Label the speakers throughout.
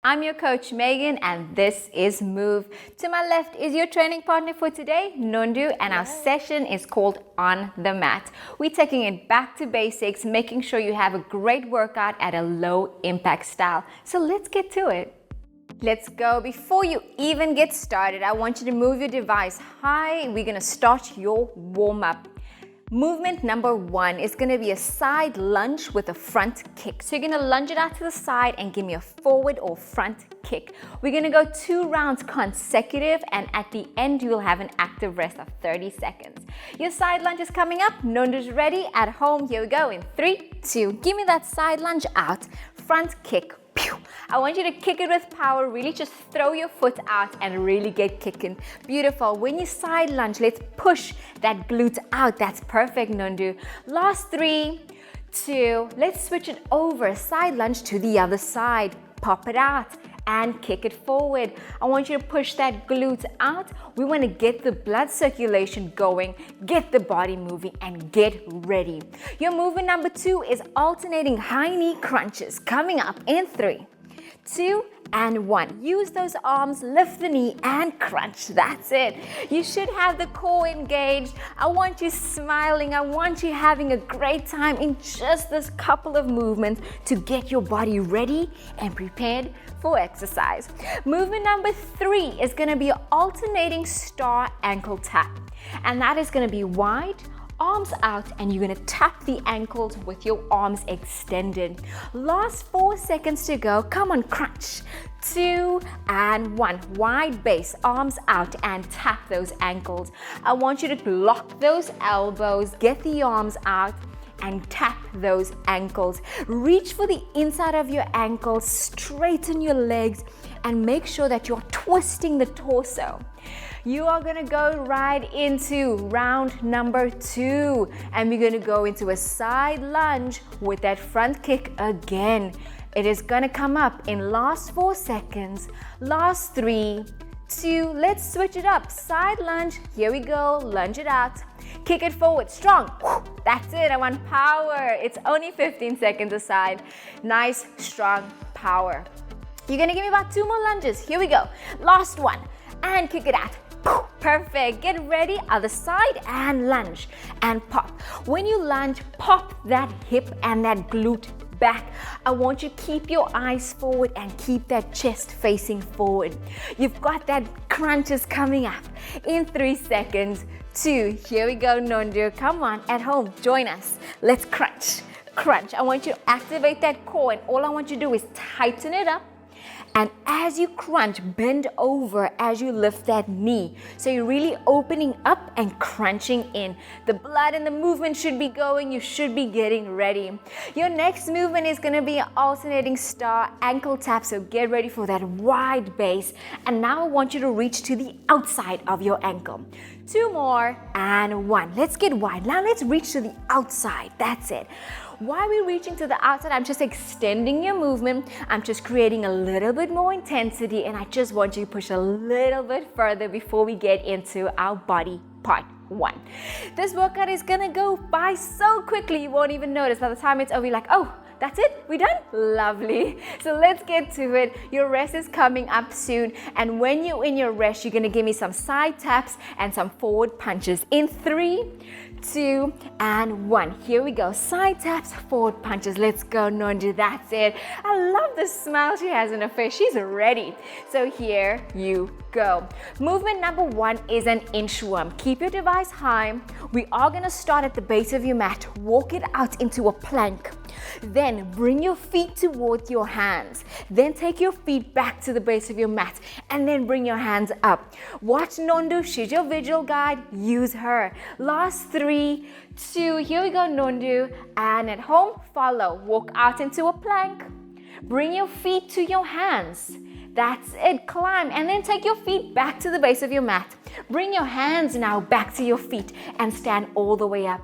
Speaker 1: I'm your coach Megan and this is Move. To my left is your training partner for today, Nondu, and our session is called On the Mat. We're taking it back to basics, making sure you have a great workout at a low impact style. So let's get to it. Let's go. Before you even get started, I want you to move your device high. We're going to start your warm-up. Movement number 1 is going to be a side lunge with a front kick. So you're going to lunge it out to the side and give me a forward or front kick. We're going to go 2 rounds consecutive, and at the end you will have an active rest of 30 seconds. Your side lunge is coming up. Nondu's ready. At home, here we go in 3, 2. Give me that side lunge out, front kick. I want you to kick it with power. Really just throw your foot out and really get kicking. Beautiful. When you side lunge, let's push that glute out. That's perfect, Nondu. Last 3, 2. Let's switch it over. Side lunge to the other side. Pop it out and kick it forward. I want you to push that glute out. We want to get the blood circulation going, get the body moving, and get ready. Your movement number 2 is alternating high knee crunches. Coming up in 3, 2, and 1. Use those arms, lift the knee and crunch. That's it. You should have the core engaged. I want you smiling. I want you having a great time in just this couple of movements to get your body ready and prepared for exercise. Movement number 3 is going to be an alternating star ankle tap. And that is going to be wide, arms out, and you're going to tap the ankles with your arms extended. Last 4 seconds to go. Come on, crunch. 2 and 1. Wide base, arms out, and tap those ankles. I want you to lock those elbows, get the arms out, and tap those ankles. Reach for the inside of your ankles, straighten your legs, and make sure that you're twisting the torso. You are going to go right into round number 2, and we're going to go into a side lunge with that front kick again. It is going to come up in last 4 seconds. Last 3, 2, let's switch it up. Side lunge, here we go, lunge it out. Kick it forward, strong. That's it, I want power. It's only 15 seconds aside. Nice, strong power. You're gonna give me about 2 more lunges. Here we go. Last one, and kick it out. Perfect. Get ready, other side, and lunge and pop. When you lunge, pop that hip and that glute back. I want you to keep your eyes forward and keep that chest facing forward. You've got that crunches coming up in 3 seconds. 2, here we go, Nondu. Come on, at home, join us. Let's crunch, crunch. I want you to activate that core, and all I want you to do is tighten it up. And as you crunch, bend over as you lift that knee. So you're really opening up and crunching in. The blood and the movement should be going. You should be getting ready. Your next movement is going to be an alternating star ankle tap. So get ready for that wide base. And now I want you to reach to the outside of your ankle. 2 more and 1. Let's get wide. Now let's reach to the outside. That's it. While we're reaching to the outside, I'm just extending your movement. I'm just creating a little bit more intensity, and I just want you to push a little bit further before we get into our body part 1. This workout is gonna go by so quickly, you won't even notice. By the time it's over, you're like, oh, that's it? We done? Lovely. So let's get to it. Your rest is coming up soon. And when you're in your rest, you're going to give me some side taps and some forward punches. In 3, 2, and 1. Here we go. Side taps, forward punches. Let's go, Nondu. That's it. I love the smile she has in her face. She's ready. So here you go. Movement number 1 is an inchworm. Keep your device high. We are going to start at the base of your mat. Walk it out into a plank. Then bring your feet towards your hands. Then take your feet back to the base of your mat and then bring your hands up. Watch Nondu. She's your visual guide. Use her. Last 3, 2. Here we go, Nondu. And at home, follow. Walk out into a plank. Bring your feet to your hands. That's it. Climb and then take your feet back to the base of your mat. Bring your hands now back to your feet and stand all the way up.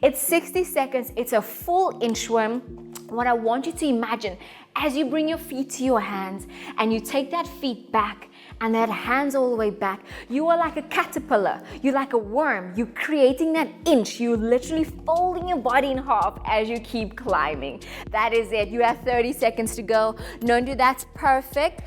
Speaker 1: It's 60 seconds. It's a full inchworm. What I want you to imagine as you bring your feet to your hands and you take that feet back and that hands all the way back. You are like a caterpillar. You're like a worm. You're creating that inch. You're literally folding your body in half as you keep climbing. That is it. You have 30 seconds to go. Nondu, that's perfect.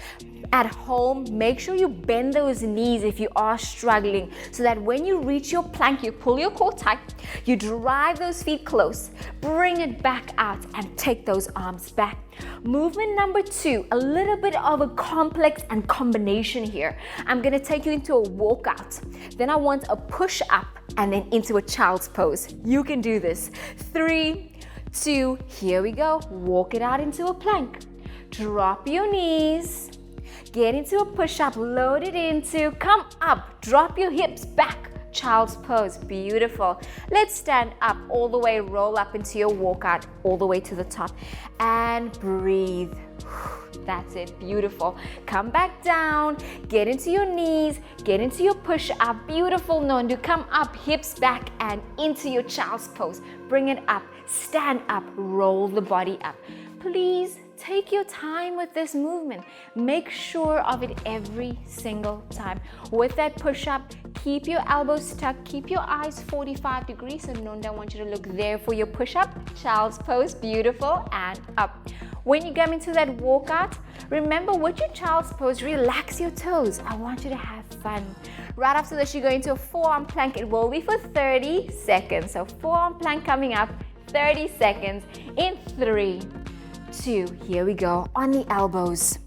Speaker 1: At home, make sure you bend those knees if you are struggling, so that when you reach your plank, you pull your core tight, you drive those feet close, bring it back out, and take those arms back. Movement number 2, a little bit of a complex and combination here. I'm gonna take you into a walkout. Then I want a push up and then into a child's pose. You can do this. 3, 2, here we go. Walk it out into a plank. Drop your knees. Get into a push-up, load it into, come up, drop your hips back, child's pose, beautiful. Let's stand up all the way, roll up into your walkout, all the way to the top, and breathe. That's it, beautiful. Come back down, get into your knees, get into your push-up, beautiful, Nondu. Come up, hips back, and into your child's pose. Bring it up, stand up, roll the body up. Please take your time with this movement. Make sure of it every single time. With that push-up, keep your elbows tucked, keep your eyes 45 degrees. So Nondu, I want you to look there for your push-up. Child's pose, beautiful, and up. When you come into that walkout, remember with your child's pose, relax your toes. I want you to have fun. Right after this, you go into a forearm plank. It will be for 30 seconds. So forearm plank coming up, 30 seconds in 3, 2, here we go, on the elbows.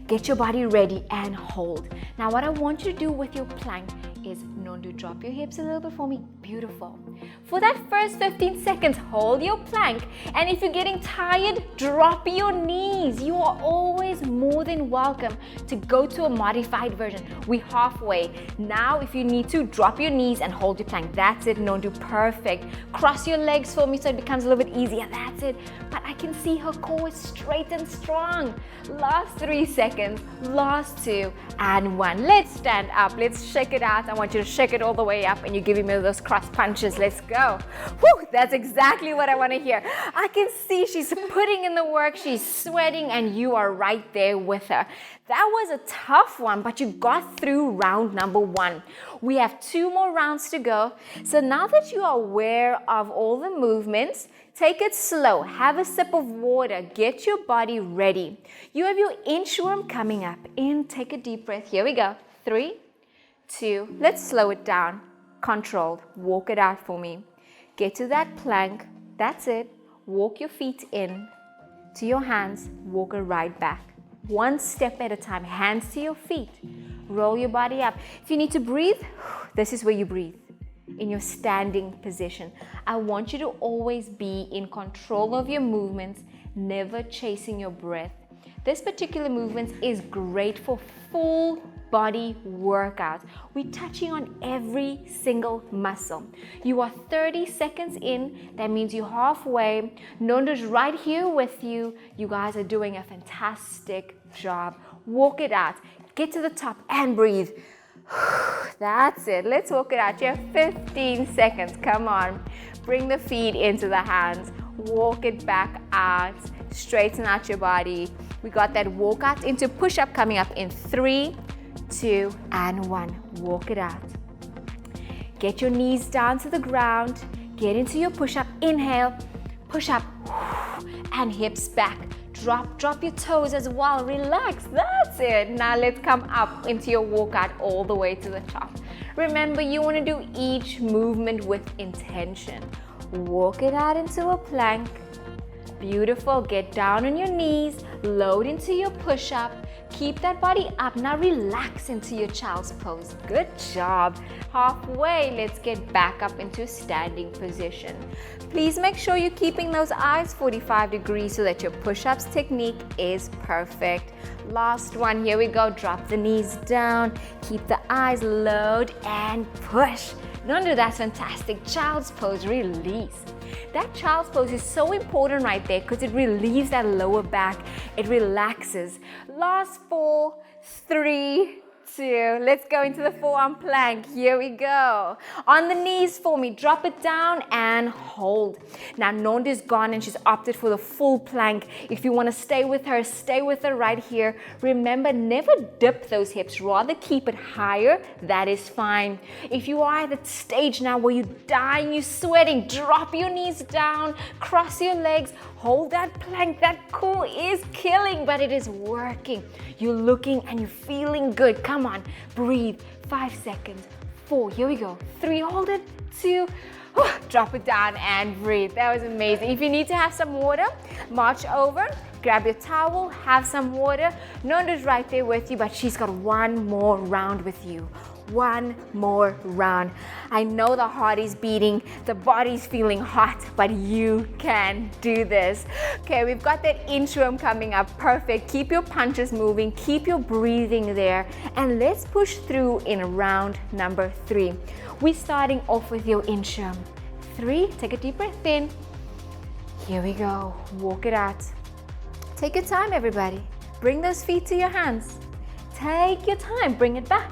Speaker 1: Get your body ready and hold. Now what I want you to do with your plank is, Nondu, drop your hips a little bit for me, beautiful. For that first 15 seconds, hold your plank, and if you're getting tired, drop your knees. You are always more than welcome to go to a modified version. We're halfway. Now if you need to, drop your knees and hold your plank. That's it, Nondu, perfect. Cross your legs for me so it becomes a little bit easier. That's it. But I can see her core is straight and strong. Last 3 seconds, last 2, and 1. Let's stand up, let's shake it out. I want you to shake it all the way up, and you're giving me those cross punches. Let's go. Whew, that's exactly what I want to hear. I can see she's putting in the work, she's sweating, and you are right there with her. That was a tough one, but you got through round number 1. We have 2 more rounds to go. So now that you are aware of all the movements, take it slow, have a sip of water, get your body ready. You have your inchworm coming up. In, take a deep breath. Here we go. 3, 2, let's slow it down. Controlled, walk it out for me. Get to that plank, that's it. Walk your feet in to your hands, walk it right back. 1 step at a time, hands to your feet. Roll your body up. If you need to breathe, this is where you breathe. In your standing position. I want you to always be in control of your movements, never chasing your breath. This particular movement is great for full body workout. We're touching on every single muscle. You are 30 seconds in, that means you're halfway. Nondu's right here with you. You guys are doing a fantastic job. Walk it out, get to the top and breathe. That's it. Let's walk it out. You have 15 seconds. Come on. Bring the feet into the hands. Walk it back out. Straighten out your body. We got that walk out into push-up coming up in 3, 2, and 1. Walk it out. Get your knees down to the ground. Get into your push-up. Inhale. Push up. And hips back. Drop your toes as well. Relax. That's it. Now let's come up into your walkout all the way to the top. Remember, you want to do each movement with intention. Walk it out into a plank. Beautiful. Get down on your knees. Load into your push-up. Keep that body up. Now relax into your child's pose. Good job. Halfway, let's get back up into standing position. Please make sure you're keeping those eyes 45 degrees so that your push-ups technique is perfect. Last one, here we go. Drop the knees down. Keep the eyes, load and push. Nondu, that's fantastic. Child's pose, release. That child's pose is so important right there because it relieves that lower back. It relaxes. Last 4, 3, 2. Let's go into the forearm plank. Here we go. On the knees for me. Drop it down and hold. Now, Nondu's gone and she's opted for the full plank. If you want to stay with her right here. Remember, never dip those hips. Rather keep it higher. That is fine. If you are at that stage now where you're dying, you're sweating, drop your knees down, cross your legs, hold that plank. That core is killing, but it is working. You're looking and you're feeling good. Come on, breathe. 5 seconds. 4, here we go. 3, hold it. 2, drop it down and breathe. That was amazing. If you need to have some water, march over, grab your towel, have some water. Nondu's right there with you, but she's got one more round with you. One more round. I know the heart is beating, the body's feeling hot, but you can do this. Okay, we've got that inchworm coming up. Perfect. Keep your punches moving, keep your breathing there, and let's push through in round number 3. We're starting off with your inchworm. 3, take a deep breath in. Here we go. Walk it out. Take your time, everybody. Bring those feet to your hands. Take your time, bring it back.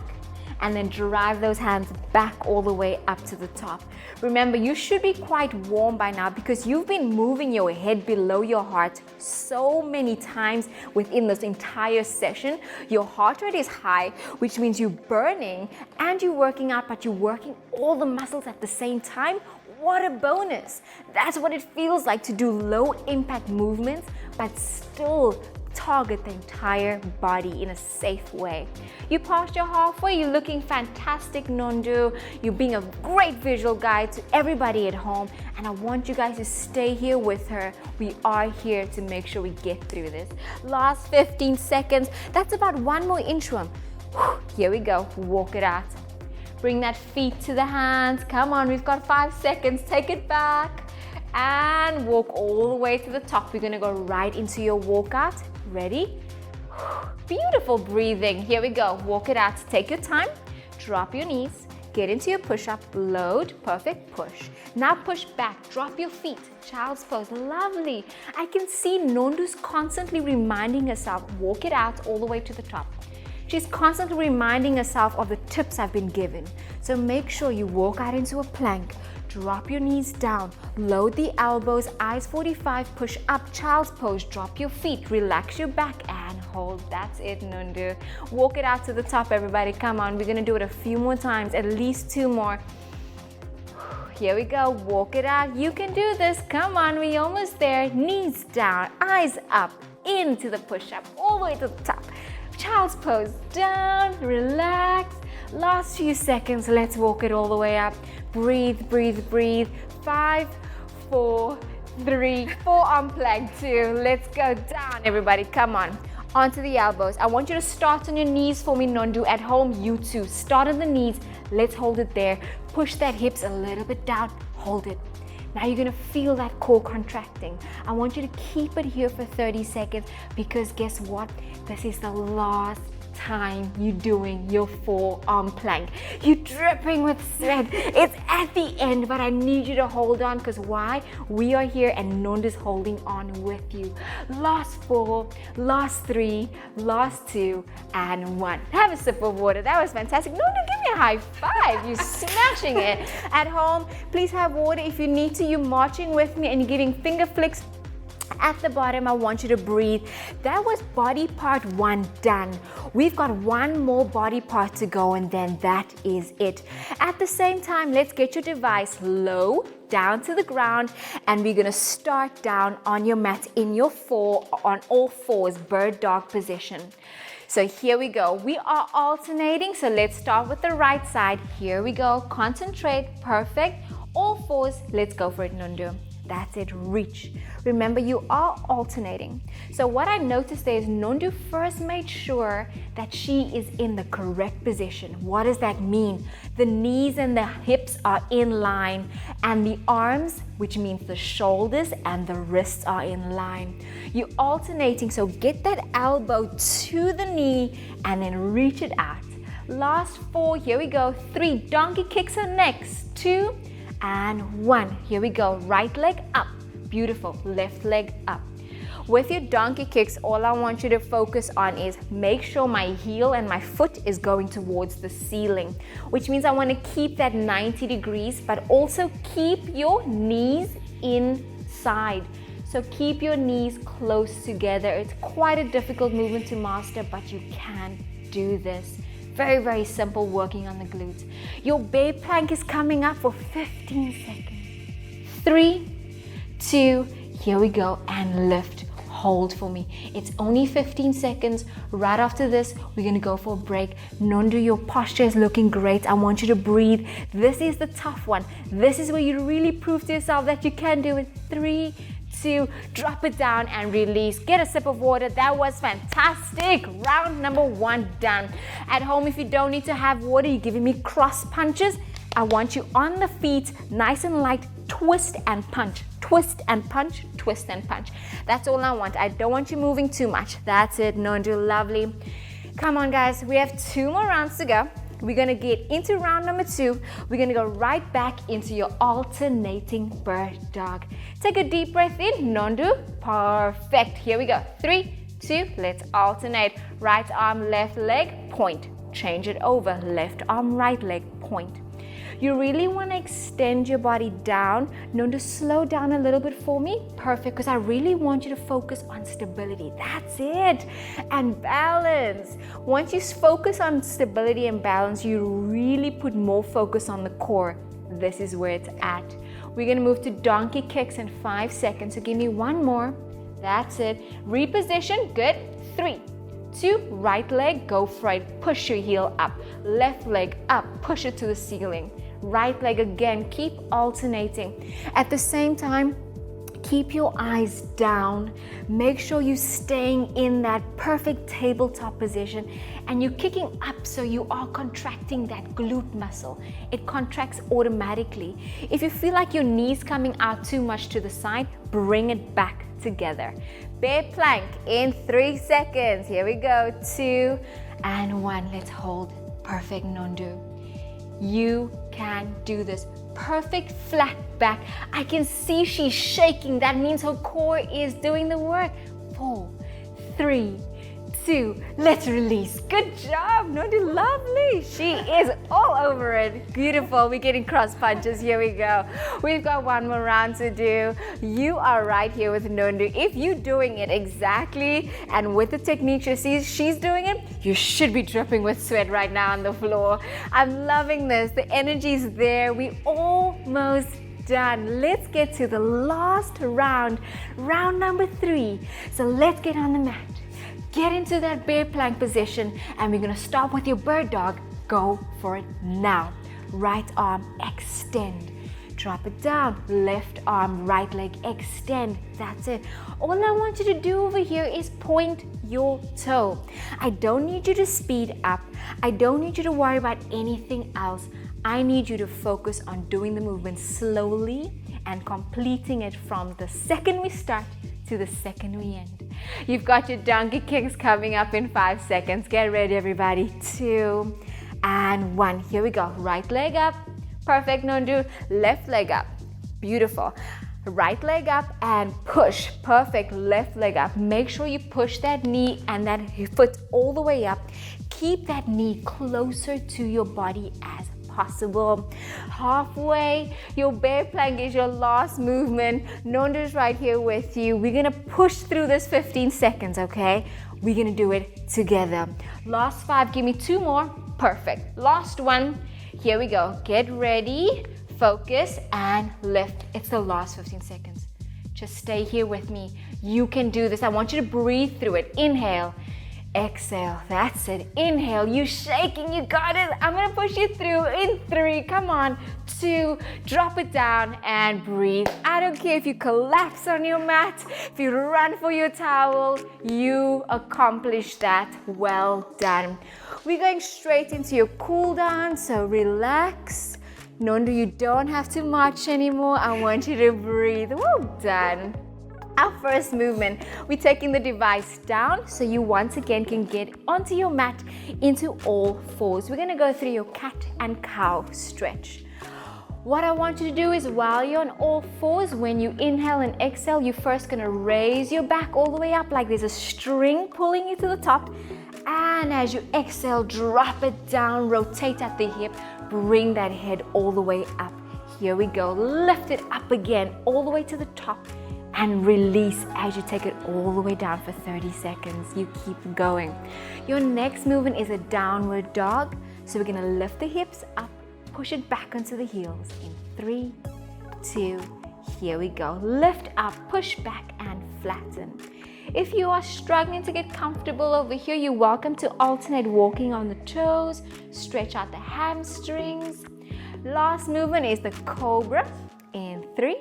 Speaker 1: And then drive those hands back all the way up to the top. Remember, you should be quite warm by now because you've been moving your head below your heart so many times within this entire session. Your heart rate is high, which means you're burning and you're working out, but you're working all the muscles at the same time. What a bonus. That's what it feels like to do low impact movements, but still target the entire body in a safe way. You passed your halfway, you're looking fantastic, Nondu. You're being a great visual guide to everybody at home, and I want you guys to stay here with her. We are here to make sure we get through this. Last 15 seconds, that's about one more inchworm. Here we go, walk it out. Bring that feet to the hands. Come on, we've got 5 seconds, take it back. And walk all the way to the top. We're gonna go right into your walkout. Ready? Beautiful breathing. Here we go. Walk it out. Take your time. Drop your knees. Get into your push-up. Load. Perfect. Push. Now push back. Drop your feet. Child's pose. Lovely. I can see Nondu's constantly reminding herself. Walk it out all the way to the top. She's constantly reminding herself of the tips I've been given. So make sure you walk out into a plank. Drop your knees down, load the elbows, eyes 45, push up, child's pose, drop your feet, relax your back and hold. That's it, Nondu. Walk it out to the top, everybody. Come on, we're gonna do it a few more times, at least 2 more. Here we go, walk it out. You can do this. Come on, we're almost there. Knees down, eyes up, into the push-up, all the way to the top. Child's pose, down, relax. Last few seconds, let's walk it all the way up. Breathe, breathe, breathe. 5, 4, 3, forearm plank 2. Let's go down, everybody. Come on. Onto the elbows. I want you to start on your knees for me, Nondu. At home, you too. Start on the knees. Let's hold it there. Push that hips a little bit down. Hold it. Now you're gonna feel that core contracting. I want you to keep it here for 30 seconds because guess what? This is the last time you're doing your forearm plank. You're dripping with sweat. It's at the end, but I need you to hold on because why? We are here and Nondu's holding on with you. Last 4, last 3, last 2, and 1. Have a sip of water. That was fantastic. Nondu, give me a high five. You're smashing it. At home, please have water if you need to. You're marching with me and you're giving finger flicks. At the bottom, I want you to breathe. That was body part 1 done. We've got 1 more body part to go and then that is it. At the same time, let's get your device low, down to the ground, and we're gonna start down on your mat in your on all fours, bird dog position. So here we go. We are alternating, so let's start with the right side. Here we go. Concentrate. Perfect. All fours. Let's go for it, Nondu. That's it, reach. Remember, you are alternating. So what I noticed there is Nondu first made sure that she is in the correct position. What does that mean? The knees and the hips are in line and the arms, which means the shoulders and the wrists are in line. You're alternating, so get that elbow to the knee and then reach it out. Last 4, here we go. 3, donkey kicks are next. 2, and 1. Here we go. Right leg up. Beautiful. Left leg up. With your donkey kicks, all I want you to focus on is make sure my heel and my foot is going towards the ceiling, which means I want to keep that 90 degrees, but also keep your knees inside. So keep your knees close together. It's quite a difficult movement to master, but you can do this. Very, very simple, working on the glutes. Your bear plank is coming up for 15 seconds. 3, 2, here we go, and lift. Hold for me. It's only 15 seconds. Right after this, we're gonna go for a break. Nondu, your posture is looking great. I want you to breathe. This is the tough one. This is where you really prove to yourself that you can do it. 3, 2, drop it down and release. Get a sip of water. That was fantastic. Round number 1 done. At home, if you don't need to have water, you're giving me cross punches. I want you on the feet, nice and light, twist and punch. Twist and punch, twist and punch. That's all I want. I don't want you moving too much. That's it, Nondu, lovely. Come on, guys. We have 2 more rounds to go. We're gonna get into round number 2. We're gonna go right back into your alternating bird dog. Take a deep breath in, Nondu. Perfect. Here we go. 3, 2, let's alternate. Right arm, left leg, point. Change it over. Left arm, right leg, point. You really want to extend your body down. Nondu, slow down a little bit for me. Perfect, because I really want you to focus on stability. That's it. And balance. Once you focus on stability and balance, you really put more focus on the core. This is where it's at. We're going to move to donkey kicks in 5 seconds. So give me 1 more. That's it. Reposition. Good. 3, 2, right leg, go for it. Push your heel up. Left leg up. Push it to the ceiling. Right leg again, keep alternating. At the same time, keep your eyes down. Make sure you're staying in that perfect tabletop position and you're kicking up, so you are contracting that glute muscle. It contracts automatically. If you feel like your knees coming out too much to the side, bring it back together. Bear plank in 3 seconds. Here we go. 2 and 1. Let's hold. Perfect, Nondu. You can do this. Perfect flat back. I can see she's shaking. That means her core is doing the work. 4, 3, 2, let's release. Good job, Nondu, lovely. She is all over it. Beautiful. We're getting cross punches. Here we go. We've got 1 more round to do. You are right here with Nondu. If you're doing it exactly and with the technique she's doing it, you should be dripping with sweat right now on the floor. I'm loving this. The energy is there. We almost done. Let's get to the last round, round number 3. So let's get on the mat. Get into that bear plank position and we're gonna start with your bird dog. Go for it now. Right arm, extend. Drop it down. Left arm, right leg, extend. That's it. All I want you to do over here is point your toe. I don't need you to speed up. I don't need you to worry about anything else. I need you to focus on doing the movement slowly and completing it from the second we start to the second we end. You've got your donkey kicks coming up in 5 seconds. Get ready, everybody. 2 and 1. Here we go. Right leg up. Perfect, Nondu. Left leg up. Beautiful. Right leg up and push. Perfect. Left leg up. Make sure you push that knee and that foot all the way up. Keep that knee closer to your body as possible. Halfway, your bear plank is your last movement. Nondu's right here with you. We're gonna push through this 15 seconds, okay? We're gonna do it together. Last 5, give me 2 more. Perfect. Last 1. Here we go. Get ready, focus, and lift. It's the last 15 seconds. Just stay here with me. You can do this. I want you to breathe through it. Inhale. Exhale, that's it. Inhale, you shaking, you got it. I'm gonna push you through in 3, come on, 2, drop it down and breathe. I don't care if you collapse on your mat, if you run for your towel, you accomplished that. Well done. We're going straight into your cool down, so relax. Nondu, you don't have to march anymore. I want you to breathe. Well done. Our first movement, we're taking the device down so you once again can get onto your mat into all 4s. We're gonna go through your cat and cow stretch. What I want you to do is while you're on all fours, when you inhale and exhale, you're first gonna raise your back all the way up like there's a string pulling you to the top. And as you exhale, drop it down, rotate at the hip, bring that head all the way up. Here we go, lift it up again, all the way to the top, and release as you take it all the way down for 30 seconds. You keep going. Your next movement is a downward dog. So we're gonna lift the hips up, push it back onto the heels in 3, 2, here we go. Lift up, push back, and flatten. If you are struggling to get comfortable over here, you're welcome to alternate walking on the toes, stretch out the hamstrings. Last movement is the cobra in 3,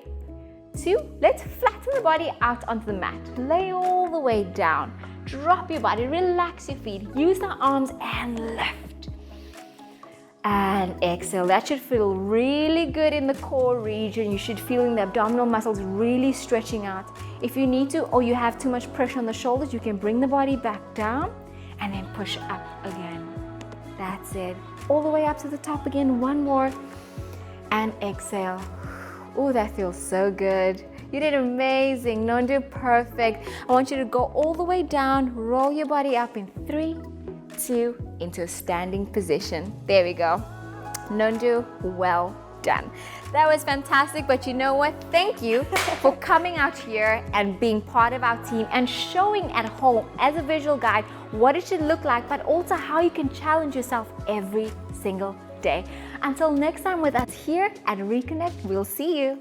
Speaker 1: 2, let's flatten the body out onto the mat. Lay all the way down, drop your body, relax your feet, use the arms and lift. And exhale. That should feel really good in the core region. You should feel the abdominal muscles really stretching out. If you need to, or you have too much pressure on the shoulders, you can bring the body back down and then push up again. That's it. All the way up to the top again. One more. And exhale. Oh, that feels so good. You did amazing. Nondu, perfect. I want you to go all the way down, roll your body up in 3, 2, into a standing position. There we go. Nondu, well done. That was fantastic, but you know what? Thank you for coming out here and being part of our team and showing at home as a visual guide what it should look like, but also how you can challenge yourself every single day. Until next time with us here at Reconnect, we'll see you.